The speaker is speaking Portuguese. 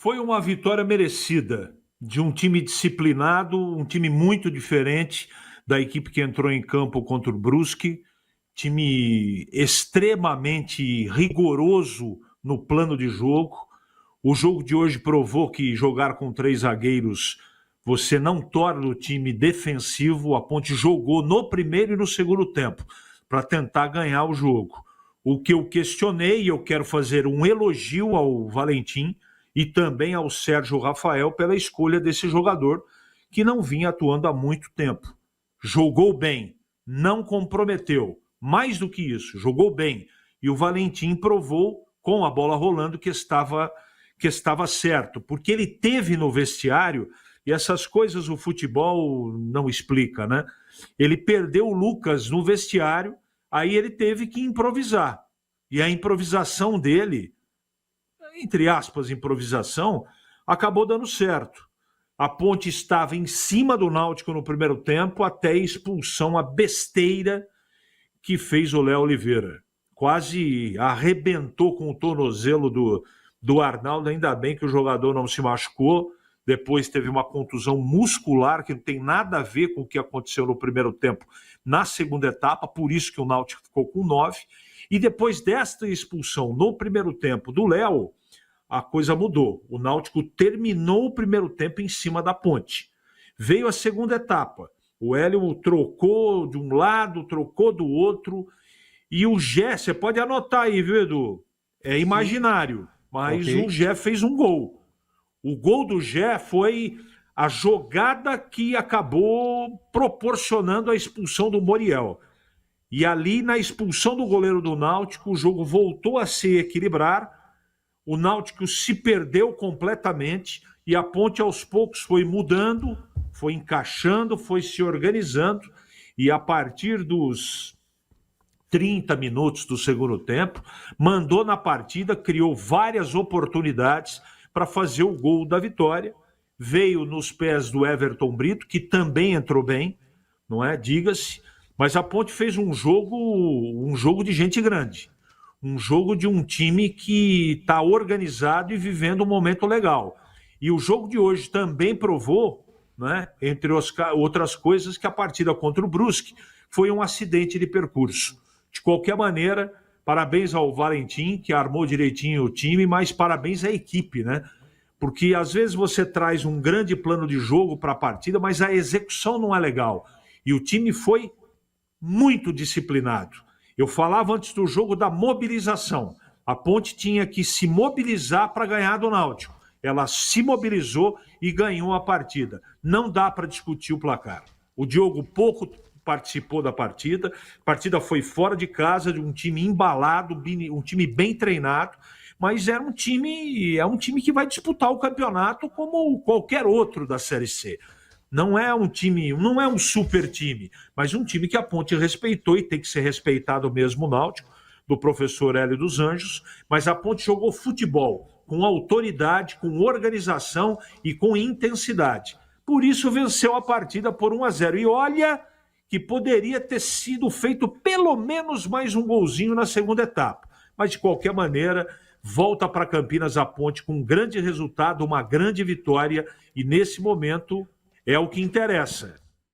Foi uma vitória merecida de um time disciplinado, um time muito diferente da equipe que entrou em campo contra o Brusque, time extremamente rigoroso no plano de jogo. O jogo de hoje provou que jogar com 3 zagueiros você não torna o time defensivo. A Ponte jogou no primeiro e no segundo tempo para tentar ganhar o jogo. O que eu questionei, eu quero fazer um elogio ao Valentim e também ao Sérgio Rafael pela escolha desse jogador que não vinha atuando há muito tempo. Jogou bem, não comprometeu. Mais do que isso, jogou bem. E o Valentim provou, com a bola rolando, que estava certo. Porque ele teve no vestiário, e essas coisas o futebol não explica, né? Ele perdeu o Lucas no vestiário, aí ele teve que improvisar. E a improvisação dele, entre aspas, improvisação, acabou dando certo. A Ponte estava em cima do Náutico no primeiro tempo, até a expulsão, a besteira que fez o Léo Oliveira. Quase arrebentou com o tornozelo do Arnaldo, ainda bem que o jogador não se machucou. Depois teve uma contusão muscular, que não tem nada a ver com o que aconteceu no primeiro tempo, na segunda etapa, por isso que o Náutico ficou com 9. E depois desta expulsão no primeiro tempo do Léo, a coisa mudou. O Náutico terminou o primeiro tempo em cima da Ponte. Veio a segunda etapa. O Hélio trocou de um lado, trocou do outro. E o Gé, você pode anotar aí, viu, Edu? É imaginário, mas okay. O Gé fez um gol. O gol do Gé foi a jogada que acabou proporcionando a expulsão do Moriel. E ali, na expulsão do goleiro do Náutico, o jogo voltou a se equilibrar. O Náutico se perdeu completamente e a Ponte, aos poucos, foi mudando, foi encaixando, foi se organizando. E a partir dos 30 minutos do segundo tempo, mandou na partida, criou várias oportunidades para fazer o gol da vitória. Veio nos pés do Everton Brito, que também entrou bem, não é? Diga-se. Mas a Ponte fez um jogo de gente grande. Um jogo de um time que está organizado e vivendo um momento legal. E o jogo de hoje também provou, né, entre outras coisas, que a partida contra o Brusque foi um acidente de percurso. De qualquer maneira, parabéns ao Valentim, que armou direitinho o time, mas parabéns à equipe, né? Porque às vezes você traz um grande plano de jogo para a partida, mas a execução não é legal. E o time foi muito disciplinado. Eu falava antes do jogo da mobilização. A Ponte tinha que se mobilizar para ganhar do Náutico. Ela se mobilizou e ganhou a partida. Não dá para discutir o placar. O Diogo pouco participou da partida. A partida foi fora de casa, de um time embalado, um time bem treinado, mas é um time que vai disputar o campeonato como qualquer outro da Série C. Não é um super time, mas um time que a Ponte respeitou e tem que ser respeitado mesmo, o Náutico, do professor Hélio dos Anjos, mas a Ponte jogou futebol com autoridade, com organização e com intensidade. Por isso venceu a partida por 1-0. E olha que poderia ter sido feito pelo menos mais um golzinho na segunda etapa. Mas, de qualquer maneira, volta para Campinas a Ponte com um grande resultado, uma grande vitória, e nesse momento é o que interessa.